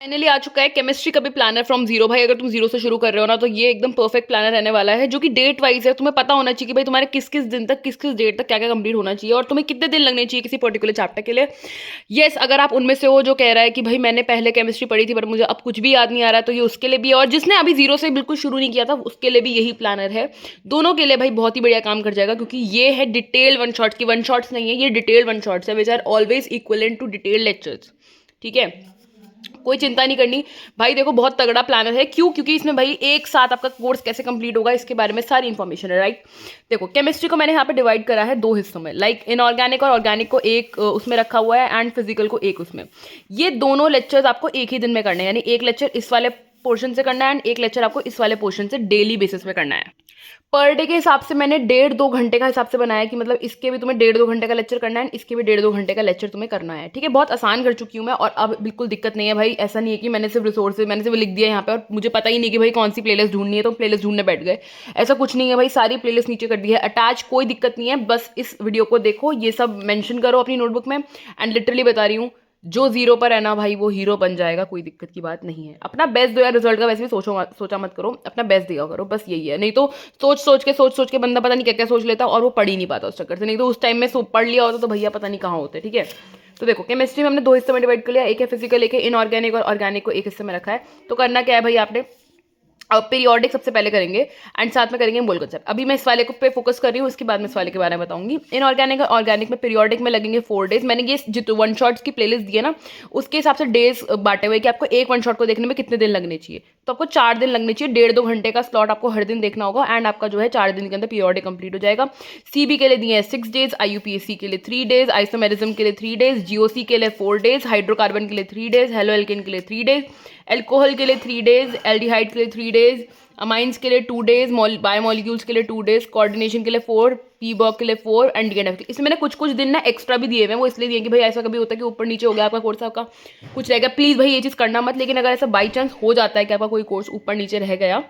Finally आ चुका है chemistry का भी प्लानर फ्रॉम जीरो। भाई अगर तुम जीरो से शुरू कर रहे हो ना तो ये एकदम परफेक्ट प्लानर रहने वाला है, जो कि डेट वाइज है। तुम्हें पता होना चाहिए कि भाई तुम्हारे किस किस दिन तक किस किस डेट तक क्या क्या कंप्लीट होना चाहिए और तुम्हें कितने दिन लगने चाहिए किसी पर्टिकुलर चैप्टर के लिए। यस, अगर आप उनमें से हो जो कह रहा है कि भाई मैंने पहले केमिस्ट्री पढ़ी थी पर मुझे अब कुछ भी याद नहीं आ रहा है, तो ये उसके लिए भी है। और जिसने अभी जीरो से बिल्कुल शुरू नहीं किया था उसके लिए भी यही प्लानर है। दोनों के लिए भाई बहुत ही बढ़िया काम कर जाएगा, क्योंकि ये है डिटेल वन शॉट्स की। वन शॉट्स नहीं है, ये डिटेल वन शॉट्स है, which are always equivalent to detail lectures. ठीक है, कोई चिंता नहीं करनी भाई। देखो बहुत तगड़ा प्लानर है। क्यों? क्योंकि इसमें भाई एक साथ आपका कोर्स कैसे कंप्लीट होगा इसके बारे में सारी इंफॉर्मेशन है, राइट। देखो केमिस्ट्री को मैंने यहाँ पे डिवाइड करा है दो हिस्सों में, लाइक इनऑर्गेनिक और ऑर्गेनिक को एक उसमें रखा हुआ है एंड फिजिकल को एक उसमें। ये दोनों लेक्चर्स आपको एक ही दिन में करने हैं, यानी एक लेक्चर इस वाले पोर्शन से करना है एंड एक लेक्चर आपको इस वाले पोर्शन से डेली बेसिस पे करना है। पर डे के हिसाब से मैंने 1.5-2 घंटे का हिसाब से बनाया कि मतलब इसके भी तुम्हें 1.5-2 घंटे का लेक्चर करना है, इसके भी 1.5-2 घंटे का लेक्चर तुम्हें करना है। ठीक है, बहुत आसान कर चुकी हूँ मैं, और अब बिल्कुल दिक्कत नहीं है भाई। ऐसा नहीं है कि मैंने सिर्फ रिसोर्सेज मैंने सिर्फ लिख दिया यहाँ पे और मुझे पता ही नहीं कि भाई कौन सी प्लेलिस्ट ढूंढनी है तो प्लेलिस्ट ढूंढने बैठ गए। ऐसा कुछ नहीं है भाई, सारी प्लेलिस्ट नीचे कर दी है अटैच, कोई दिक्कत नहीं है। बस इस वीडियो को देखो, ये सब मेंशन करो अपनी नोटबुक में, एंड लिटरली बता रही हूँ जो जीरो पर है ना भाई वो हीरो बन जाएगा, कोई दिक्कत की बात नहीं है। अपना बेस्ट दो यार, रिजल्ट का वैसे भी सोचा मत करो, अपना बेस्ट दिया करो, बस यही है। नहीं तो सोच सोच के बंदा पता नहीं क्या क्या सोच लेता और वो पढ़ ही नहीं पाता उस चक्कर से। नहीं तो उस टाइम में पढ़ लिया होता तो भैया पता नहीं कहाँ होते। ठीक है, तो देखो केमिस्ट्री में हमने दो हिस्सों में डिवाइड कर लिया, एक है फिजिकल, एक है इनऑर्गेनिक, और ऑर्गेनिक को एक हिस्से में रखा है। तो करना क्या है भाई, आपने अब पीरियोडिक सबसे पहले करेंगे एंड साथ में करेंगे मोल कंसेप्ट। अभी मैं इस वाले को पे फोकस कर रही हूँ, उसके बाद मैं इस वाले के बारे में बताऊंगी। इनऑर्गेनिक और ऑर्गेनिक में पीरियोडिक में लगेंगे 4 डेज। मैंने ये जितने वन शॉट्स की प्लेलिस्ट दी है ना उसके हिसाब से डेज बांटे हुए कि आपको एक वन शॉट को देखने में कितने दिन लगने चाहिए। तो आपको 4 दिन लगने चाहिए, 1.5-2 घंटे का स्लॉट आपको हर दिन देखना होगा एंड आपका जो है 4 दिन के अंदर पीरियोडिक कंप्लीट हो जाएगा। सीबी के लिए दिए हैं 6 डेज, आईयूपीएसी के लिए 3 डेज, आइसोमेरिज्म के लिए 3 डेज, जीओसी के लिए 4 डेज, हाइड्रोकार्बन के लिए 3 डेज, हेलो एल्केन के लिए 3 डेज, एल्कोहल के लिए 3 डेज, एल्डिहाइड के लिए 3 डेज, अमाइंस के लिए 2 डेज, बायोमोलिक्यूल्स के लिए 2 डेज, कोऑर्डिनेशन के लिए 4, पीबॉक के लिए 4 एंड डीएनएफ के लिए। इसमें मैंने कुछ कुछ दिन ना एक्स्ट्रा भी दिए हुए हैं, वो इसलिए दिए कि भाई ऐसा कभी होता है कि ऊपर नीचे हो गया आपका कोर्स, आपका कुछ रह गया। प्लीज़ भाई ये चीज़ करना मत, लेकिन अगर ऐसा बाई चांस हो जाता है कि आपका कोई कोर्स ऊपर नीचे रह गया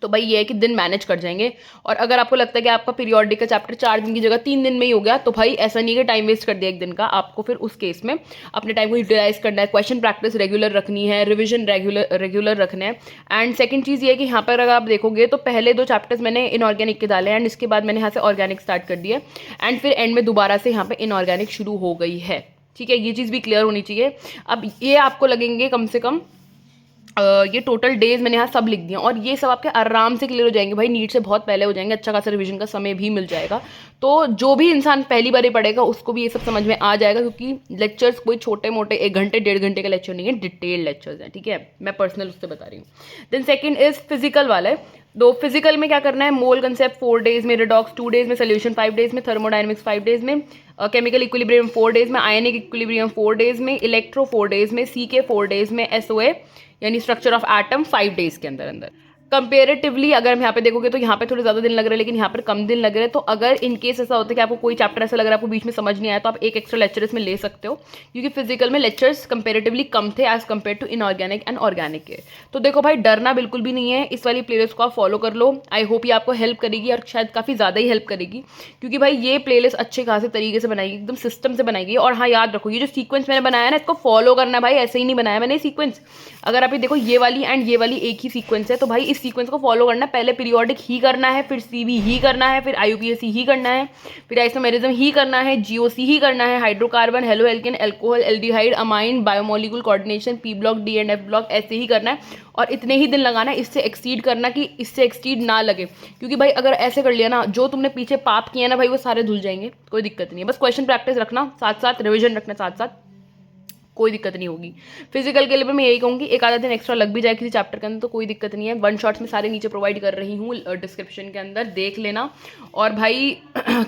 तो भाई ये है कि दिन मैनेज कर जाएंगे। और अगर आपको लगता है कि आपका पीरियोडिक का चैप्टर 4 दिन की जगह 3 दिन में ही हो गया तो भाई ऐसा नहीं है कि टाइम वेस्ट कर दिया एक दिन का, आपको फिर उस केस में अपने टाइम को यूटिलाइज करना है, क्वेश्चन प्रैक्टिस रेगुलर रखनी है, रिविजन रेगुलर रखना है। एंड सेकंड चीज़ ये है कि यहाँ पर अगर आप देखोगे तो पहले 2 चैप्टर्स मैंने इनऑर्गेनिक के डाले एंड इसके बाद मैंने यहाँ से ऑर्गेनिक स्टार्ट कर दिया एंड फिर एंड में दोबारा से यहाँ पे इनऑर्गेनिक शुरू हो गई है। ठीक है, ये चीज़ भी क्लियर होनी चाहिए। अब ये आपको लगेंगे कम से कम ये टोटल डेज मैंने यहाँ सब लिख दिया और ये सब आपके आराम से क्लियर हो जाएंगे भाई, नीट से बहुत पहले हो जाएंगे, अच्छा खासा रिवीजन का समय भी मिल जाएगा। तो जो भी इंसान पहली बार पढ़ेगा उसको भी ये सब समझ में आ जाएगा, क्योंकि लेक्चर्स कोई छोटे मोटे 1 घंटे 1.5 घंटे का लेक्चर नहीं है, डिटेल लेक्चर्स हैं। ठीक है, मैं पर्सनल उससे बता रही हूँ। देन सेकेंड इज फिजिकल वाले। दो फिजिकल में क्या करना है, मोल कंसेप्ट 4 डेज में, रिडॉक्स 2 डेज में, सोल्यूशन 5 डेज में, थर्मोडाइनमिक्स 5 डेज में, केमिकल इक्विलिब्रियम 4 डेज में, आयनिक इक्विलिब्रियम 4 डेज में, इलेक्ट्रो 4 डेज में, सी के 4 डेज में, एसओए यानी स्ट्रक्चर ऑफ एटम 5 डेज के अंदर अंदर। कंपेरेटिवली अगर हम यहाँ पे देखोगे तो यहाँ पे थोड़े ज़्यादा दिन लग रहे हैं लेकिन यहाँ पर कम दिन लग रहे हैं। तो अगर इन केस ऐसा होता है कि आपको कोई चैप्टर ऐसा लग रहा है आपको बीच में समझ नहीं आया तो आप एक एक्स्ट्रा लेक्चर इसमें ले सकते हो, क्योंकि फिजिकल में लेक्चर्स कंपेरेटिवली कम थे as compare to inorganic and organic के। तो देखो भाई डरना बिल्कुल भी नहीं है, इस वाली प्लेलिस्ट को आप फॉलो कर लो। आई होप ये आपको हेल्प करेगी और शायद काफ़ी ज़्यादा ही हेल्प करेगी, क्योंकि भाई ये प्लेलिस्ट अच्छे खासे तरीके से बनाएगी, एकदम सिस्टम से बनाएगी। और हाँ याद रखो, ये जो सीक्वेंस मैंने बनाया ना इसको फॉलो करना है भाई, ऐसे ही नहीं बनाया मैंने सीक्वेंस। अगर आप ये देखो ये वाली एंड ये वाली एक ही सीक्वेंस है, तो भाई इस सीक्वेंस को फॉलो करना, पहले पीरियोडिक ही करना है, फिर सीबी ही करना है, फिर आईयूपीएसी ही करना है, फिर आइसोमेरिज्म ही करना है, जीओसी ही करना है, hydrocarbon, halo alkane, alcohol, aldehyde, amine, biomolecule, coordination, P block, D and F block, ऐसे ही करना है। और इतने ही दिन लगाना है, इससे एक्सीड करना कि इससे एक्सीड ना लगे, क्योंकि भाई अगर ऐसे कर लिया ना जो तुमने पीछे पाप किया ना भाई वो सारे धुल जाएंगे। कोई दिक्कत नहीं है, बस क्वेश्चन प्रैक्टिस रखना साथ साथ, रिविजन रखना साथ साथ, कोई दिक्कत नहीं होगी। फिजिकल के लिए भी मैं यही कहूँगी एक आधा दिन एक्स्ट्रा लग भी जाए किसी चैप्टर के अंदर तो कोई दिक्कत नहीं है। वन शॉट्स में सारे नीचे प्रोवाइड कर रही हूँ डिस्क्रिप्शन के अंदर, देख लेना। और भाई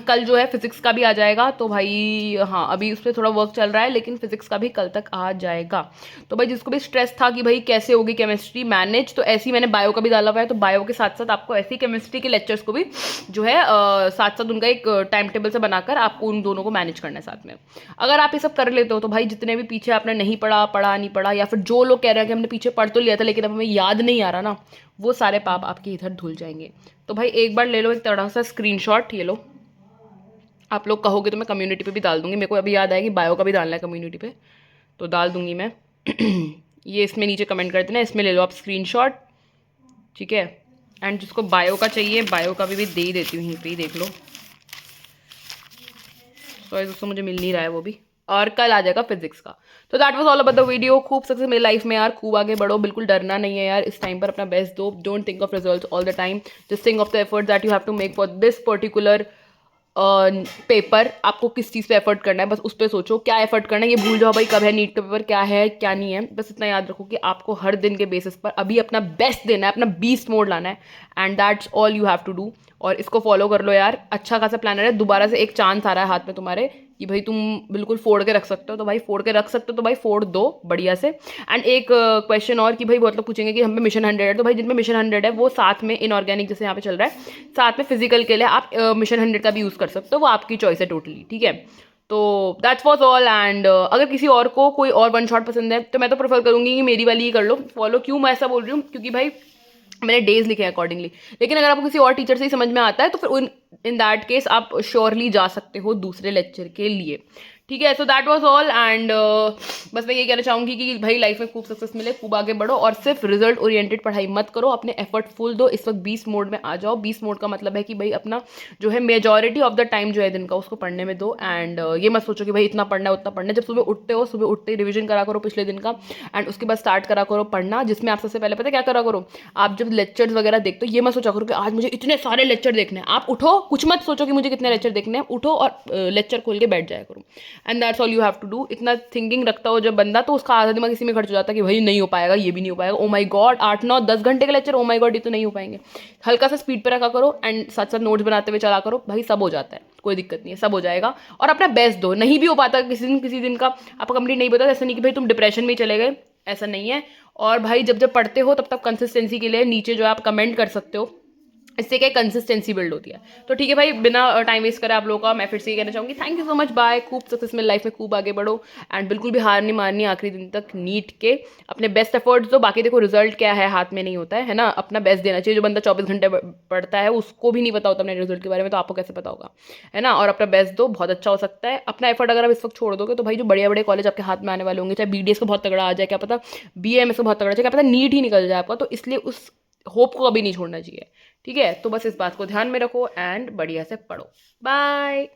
कल जो है फिजिक्स का भी आ जाएगा, तो भाई हाँ अभी उस पर थोड़ा वर्क चल रहा है लेकिन फिजिक्स का भी कल तक आ जाएगा। तो भाई जिसको भी स्ट्रेस था कि भाई कैसे होगी केमिस्ट्री मैनेज, तो ऐसे ही मैंने बायो का भी डाला हुआ है, तो बायो के साथ साथ आपको ऐसी केमिस्ट्री के लेक्चर्स को भी जो है साथ साथ उनका एक टाइम टेबल से बनाकर आपको उन दोनों को मैनेज करना है साथ में। अगर आप ये सब कर लेते हो तो भाई जितने भी पीछे आपने नहीं पढ़ा नहीं पढ़ा, या फिर जो लोग कह रहे हैं कि हमने पीछे पढ़ तो लिया था लेकिन अब हमें याद नहीं आ रहा ना, वो सारे पाप आपके इधर धुल जाएंगे। तो भाई एक बार ले लो एक तगड़ा सा स्क्रीनशॉट, ये लो। आप लोग कहोगे तो मैं कम्युनिटी पे भी डाल दूंगी, मेरे को अभी याद आया कि बायो का भी डालना है कम्युनिटी पे, तो डाल दूंगी मैं। ये इसमें नीचे कमेंट कर देना, इसमें ले लो आप स्क्रीनशॉट, ठीक है। एंड जिसको बायो का चाहिए, बायो का भी दे ही देती हूँ, यहीं पे ही देख लो। सॉरी दोस्तों मुझे मिल नहीं रहा है वो भी। और कल आ जाएगा फिजिक्स का। तो that was all about the video. खूब सक्सेस मेरी लाइफ में यार, खूब आगे बढ़ो, बिल्कुल डरना नहीं है यार, इस टाइम पर अपना बेस्ट दो। Don't think of results all the time, just think of the effort that you have to make for this particular paper. आपको किस चीज़ पे एफर्ट करना है, बस उस पर सोचो क्या एफर्ट करना है। ये भूल जाओ भाई कब है नीट का पेपर, क्या है क्या नहीं है, बस इतना याद रखो कि आपको हर दिन के बेसिस पर अभी अपना बेस्ट देना है, अपना बीस्ट मोड लाना है, and that's all you have to do. और इसको फॉलो कर लो यार, अच्छा खासा प्लानर है। दोबारा से एक चांस आ रहा है हाथ में तुम्हारे कि भाई तुम बिल्कुल फोड़ के रख सकते हो, तो भाई फोड़ के रख सकते हो तो भाई फोड़ दो बढ़िया से। एंड एक क्वेश्चन और कि भाई बहुत लोग पूछेंगे कि हम पे मिशन 100 है, तो भाई जिन पे मिशन 100 है वो साथ में इनऑर्गेनिक जैसे यहाँ पे चल रहा है, साथ में फिजिकल के लिए आप मिशन 100 का भी यूज़ कर सकते हो, वो आपकी चॉइस है टोटली, ठीक है। तो दैट्स वॉज ऑल। एंड अगर किसी और को कोई और वन शॉट पसंद है तो मैं तो प्रेफर करूँगी कि मेरी वाली ही कर लो फॉलो। क्यों मैं ऐसा बोल रही हूँ, क्योंकि भाई मैंने डेज लिखे हैं अकॉर्डिंगली। लेकिन अगर आपको किसी और टीचर से ही समझ में आता है तो फिर इन दैट केस आप श्योरली जा सकते हो दूसरे लेक्चर के लिए, ठीक है। So that was all. And बस मैं ये कहना चाहूँगी कि भाई लाइफ में खूब सक्सेस मिले, खूब आगे बढ़ो, और सिर्फ रिजल्ट ओरिएंटेड पढ़ाई मत करो, अपने एफर्ट फुल दो। इस वक्त 20 मोड में आ जाओ। 20 मोड का मतलब है कि भाई अपना जो है मेजॉरिटी ऑफ द टाइम जो है दिन का उसको पढ़ने में दो। एंड ये मत सोचो कि भाई इतना पढ़ना है उतना पढ़ना है। जब सुबह उठते हो, सुबह उठते ही रिविजन करा करो पिछले दिन का, एंड उसके बाद स्टार्ट करा करो पढ़ना, जिसमें आप सबसे पहले पता है क्या करा करो, आप जब लेक्चर्स वगैरह देखते हो ये मत सोचा करो कि आज मुझे इतने सारे लेक्चर देखने हैं। आप उठो, कुछ मत सोचो कि मुझे कितने लेक्चर देखने हैं, उठो और लेक्चर खोल के बैठ जाया करो, and that's all you have to do. इतना थिंकिंग रखता हो जब बंदा, तो उसका आधा दिमाग इसी में खर्च हो जाता है कि भाई नहीं हो पाएगा, ये भी नहीं हो पाएगा, ओ माई गॉड 8 9 10 घंटे के लेक्चर, ओ माई गॉड ये तो नहीं हो पाएंगे। हल्का सा स्पीड पे रखा करो एंड साथ साथ नोट्स बनाते हुए चला करो, भाई सब हो जाता है, कोई दिक्कत नहीं है, सब हो जाएगा। और अपना बेस्ट दो, नहीं भी हो पाता किसी दिन का आपका कंप्लीट नहीं पता, ऐसा नहीं कि भाई तुम डिप्रेशन में ही चले गए, ऐसा नहीं है। और भाई जब जब पढ़ते हो तब तक कंसिस्टेंसी के लिए नीचे जो आप कमेंट कर सकते हो, इससे क्या कंसिस्टेंसी बिल्ड होती है। तो ठीक है भाई, बिना टाइम वेस्ट करे आप लोगों का मैं फिर से ये कहना चाहूँगी, thank you so much, bye. खूब सक्सेस में लाइफ में खूब आगे बढ़ो, एंड बिल्कुल भी हार नहीं मारनी आखिरी दिन तक नीट के, अपने बेस्ट एफर्ट्स दो। बाकी देखो रिजल्ट क्या है हाथ में नहीं होता है ना, अपना बेस्ट देना चाहिए। जो बंदा 24 घंटे पढ़ता है उसको भी नहीं पता होता अपने रिजल्ट के बारे में, तो आपको कैसे पता होगा, है ना। और अपना बेस्ट दो, बहुत अच्छा हो सकता है। अपना एफर्ट अगर आप इस वक्त छोड़ दोगे तो भाई जो बड़े बड़े कॉलेज आपके हाथ में आने वाले होंगे, चाहे BDS को बहुत तगड़ा आ जाए, क्या पता BAMS को बहुत तगड़ा आ जाए, क्या पता नीट ही निकल जाए आपका, तो इसलिए उस होप को कभी नहीं छोड़ना चाहिए, ठीक है। तो बस इस बात को ध्यान में रखो एंड बढ़िया से पढ़ो। बाय।